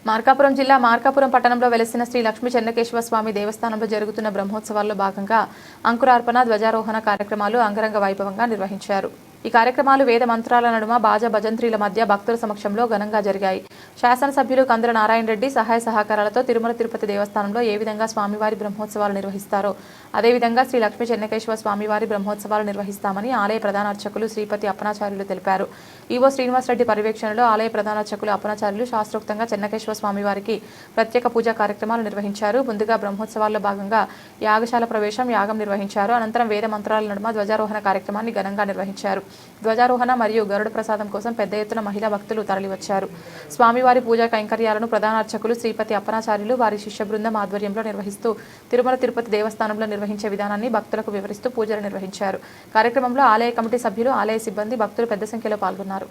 మార్కాపురం జిల్లా మార్కాపురం పట్టణంలో వెలసిన శ్రీ లక్ష్మీ చెన్నకేశవ స్వామి దేవస్థానంలో జరుగుతున్న బ్రహ్మోత్సవాల్లో భాగంగా అంకురార్పణ, ధ్వజారోహణ కార్యక్రమాలు అంగరంగ వైభవంగా నిర్వహించారు. ఈ కార్యక్రమాలు వేద మంత్రాల నడుమ బాజా భజంత్రీల మధ్య భక్తుల సమక్షంలో ఘనంగా జరిగాయి. శాసనసభ్యులు కందుల నారాయణ రెడ్డి సహాయ సహకారాలతో తిరుమల తిరుపతి దేవస్థానంలో ఏ విధంగా స్వామివారి బ్రహ్మోత్సవాలు నిర్వహిస్తారో అదేవిధంగా శ్రీ లక్ష్మీ చెన్నకేశవ స్వామివారి బ్రహ్మోత్సవాలు నిర్వహిస్తామని ఆలయ ప్రధాన అర్చకులు శ్రీపతి అప్పనాచార్యులు తెలిపారు. ఈవో శ్రీనివాసరెడ్డి పర్యవేక్షణలో ఆలయ ప్రధాన అర్చకులు అప్పనాచార్యులు శాస్త్రోక్తంగా చెన్నకేశవ స్వామివారికి ప్రత్యేక పూజా కార్యక్రమాలు నిర్వహించారు. ముందుగా బ్రహ్మోత్సవాల్లో భాగంగా యాగశాల ప్రవేశం, యాగం నిర్వహించారు. అనంతరం వేద మంత్రాల నడుమ ధ్వజారోహణ కార్యక్రమాన్ని ఘనంగా నిర్వహించారు. ధ్వజారోహణ మరియు గరుడ ప్రసాదం కోసం పెద్ద ఎత్తున మహిళా భక్తులు తరలివచ్చారు. స్వామివారి పూజా కైంకర్యాలను ప్రధాన అర్చకులు శ్రీపతి అప్పనాచార్యులు వారి శిష్య బృందం ఆధ్వర్యంలో నిర్వహిస్తూ తిరుమల తిరుపతి దేవస్థానంలో నిర్వహించే విధానాన్ని భక్తులకు వివరిస్తూ పూజలు నిర్వహించారు. కార్యక్రమంలో ఆలయ కమిటీ సభ్యులు, ఆలయ సిబ్బంది, భక్తులు పెద్ద సంఖ్యలో పాల్గొన్నారు.